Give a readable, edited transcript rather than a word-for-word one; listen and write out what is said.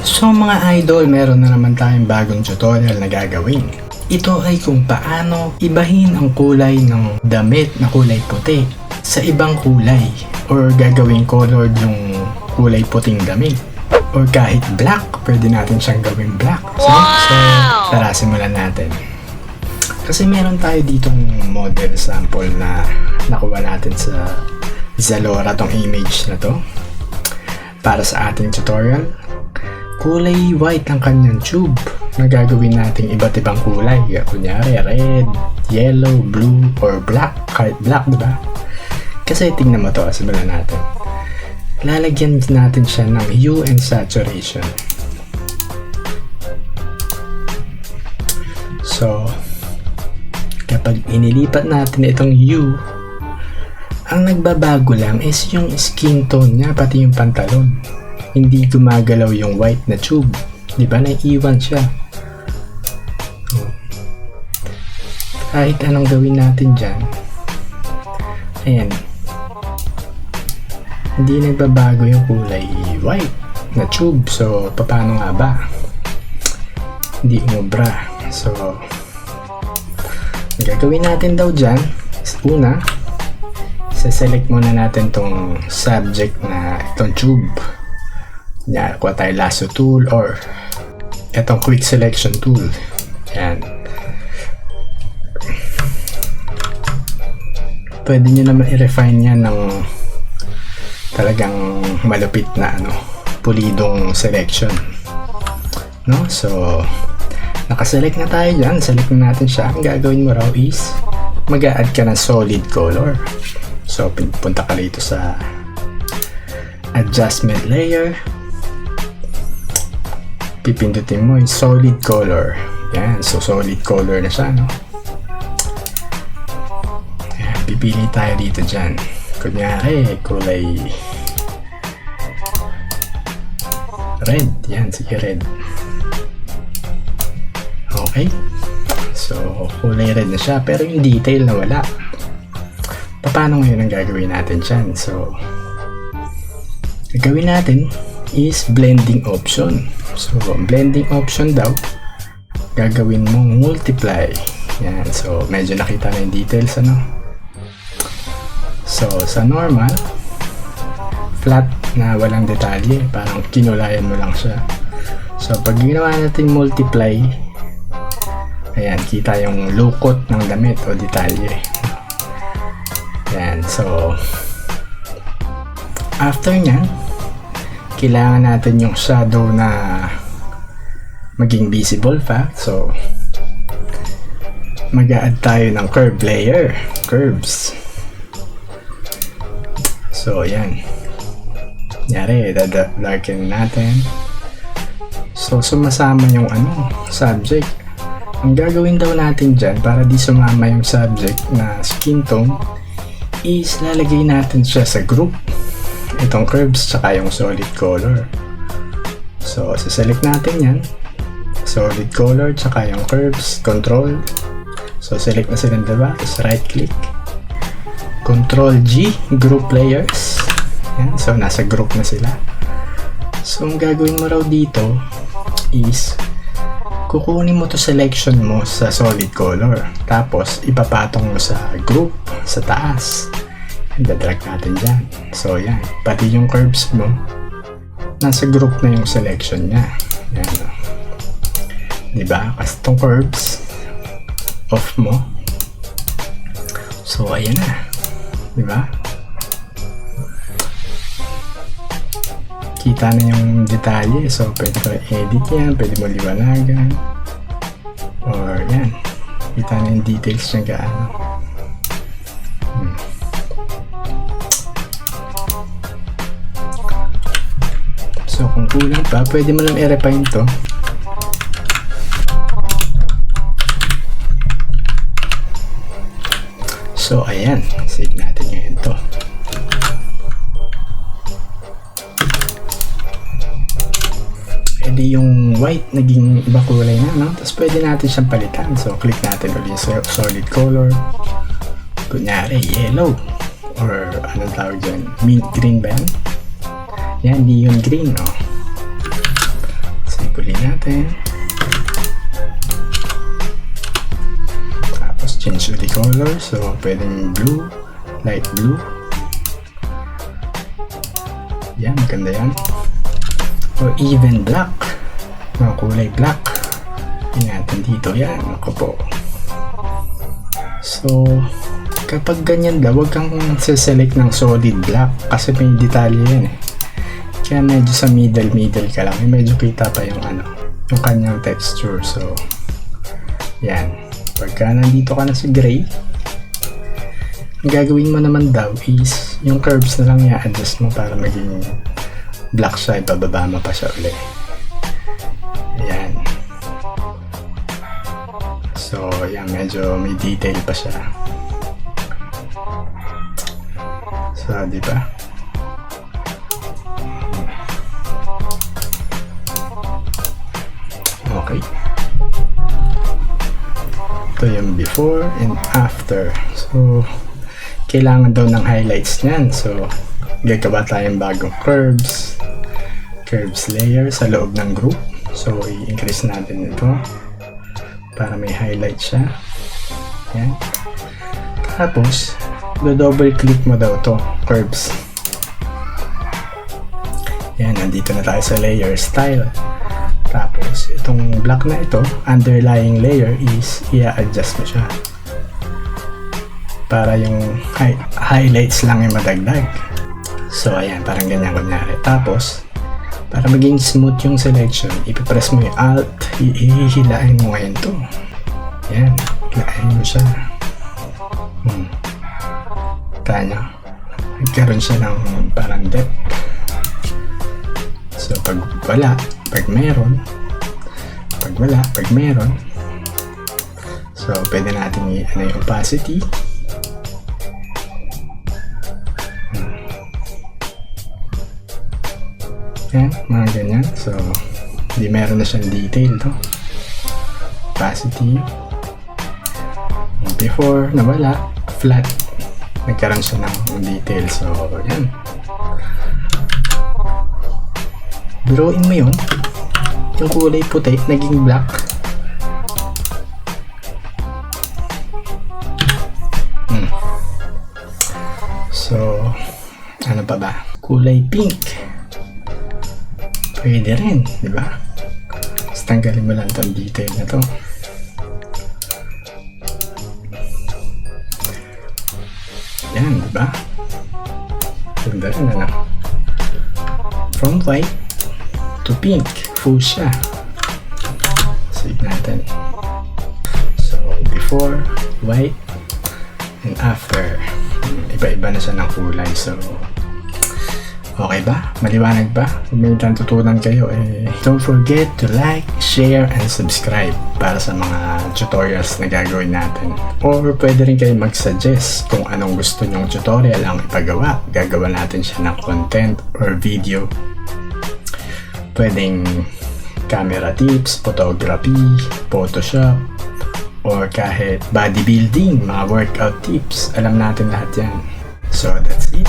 So mga idol, meron na naman tayong bagong tutorial na gagawin. Ito ay kung paano ibahin ang kulay ng damit na kulay puti sa ibang kulay, or gagawin colored yung kulay puting damit, or kahit black, pwede natin siyang gawin black. So tara, simulan natin. Kasi meron tayo ditong model sample na nakuha natin sa Zalora, tong image na to para sa ating tutorial. Kulay white ang kanyang tube na gagawin natin iba't ibang kulay. Kunyari red, yellow, blue, or black. Kahit black, diba? Kasi tingnan mo to, simulan natin. Lalagyan natin siya ng hue and saturation. So kapag inilipat natin itong hue, ang nagbabago lang is yung skin tone niya, pati yung pantalon. Hindi gumagalaw yung white na tube, di ba? Naiiwan siya. Kahit anong gawin natin dyan, ayan, hindi nagbabago yung kulay white na tube. So paano nga ba? Hindi umubra. So gagawin natin daw dyan, una, select muna natin tong subject na itong tube. Yan, kuha tayo lasso tool or itong quick selection tool. Yan. Pwede nyo naman i-refine yan ng talagang malupit na pulidong selection. No? So nakaselect na tayo dyan. Select na natin siya. Ang gagawin mo raw is mag-a-add ka ng solid color. So punta ka dito sa adjustment layer, pipindutin mo yung solid color. Yan, so solid color na siya, no? Yan, pipili tayo dito dyan. Kunyari kulay red. Yan, sige, red. Okay, so kulay red na siya, pero yung detail na wala. Paano ngayon ang gagawin natin dyan? So gagawin natin is blending option. So blending option daw, gagawin mong multiply. Yan, so medyo nakita na yung details, So sa normal, flat na walang detalye, parang kinulayan mo lang siya. So pag ginawa natin multiply, ayan, kita yung lukot ng damit o detalye. Yan, so after nyan, kailangan natin yung shadow na maging visible pa. So mag-a-add tayo ng curve layer, curves. So yan, yari, darken natin. So sumasama yung subject. Ang gagawin daw natin dyan para di sumama yung subject na skin tone is lalagay natin siya sa group, itong curves tsaka yung solid color. So select natin yan, solid color tsaka yung curves, control. So select na sila, diba? Tapos right click, control G, group layers. Yan, so nasa group na sila. So ang gagawin mo raw dito is kukunin mo to selection mo sa solid color, tapos ipapatong mo sa group sa taas. Dadrag natin dyan. So yan, pati yung curves mo nasa group na yung selection nya. Yan, diba? Kasi itong curves off mo. So ayan na, diba? Kita na yung detalye. So pwede ko edit yan, pwede mo liwanagan, or yan, kita na yung details niya gaano. So kung kulang pa, pwede mo lang i-refine to. So ayan, save natin yung ito. Pwede yung white naging iba kulay na, no? Tapos pwede natin siyang palitan. So click natin ulit sa solid color. Kunyari yellow, or anong tawag dyan, mint green ba yan? Yan, neon green, no? natin. Tapos change the color. So pwedeng blue, light blue. Yan, maganda yan. Or even black. Mga kulay black. Ingatan dito yan. Ako po. So, kapag ganyan daw, huwag kang select ng solid black kasi may detalye yan eh. Kaya medyo sa middle ka lang. Medyo kita pa yung yung kanyang texture. So, yan. Pagka nandito ka na sa gray, ang gagawin mo naman daw is yung curves na lang i-adjust mo para maging black siya. Ibababa mo pa siya ulit. Ayan. So, yan. Medyo may detail pa siya. So, di ba? Okay. Ito yung before and after. So, kailangan daw ng highlights niyan. So, gagawa tayong bagong curves layer sa loob ng group. So, i-increase natin ito para may highlight siya. Yan. Tapos, double click mo daw to curves. Yan, nandito na tayo sa layer style. Tapos, itong black na ito, underlying layer is i-adjust mo siya para yung highlights lang yung madagdag. So, ayan, parang ganyan kunyari. Tapos, para maging smooth yung selection, ipipress mo yung Alt, ihihilain mo ngayon to. Ayan, hilain mo siya. Kanya, nagkaroon siya ng parang depth. So, pag wala, pag meron, pag wala, pag meron. So, pwede natin yung opacity. Yan, mga ganyan. So, hindi meron na siyang detail to. Opacity. Before, nawala, flat. Nagkaroon siya ng detail. So, yan. Biruin mo yun. Yung kulay puti, naging black. So, ano pa ba? Kulay pink. Pwede rin, di ba? Tapos tanggalin mo lang itong detail na to. Yan, di ba? Ganda rin, ano? From white to pink, fuchsia. Save natin. So, before, white, and after. Iba-iba na siya ng kulay. So, okay ba? Maliwanag ba? Kung may natutunan kayo, don't forget to like, share, and subscribe para sa mga tutorials na gagawin natin. Or pwede rin kayo mag-suggest kung anong gusto nyong tutorial ang ipagawa. Gagawa natin siya ng content or video. Pwedeng camera tips, photography, Photoshop, or kahit bodybuilding, mga workout tips. Alam natin lahat yan. So that's it.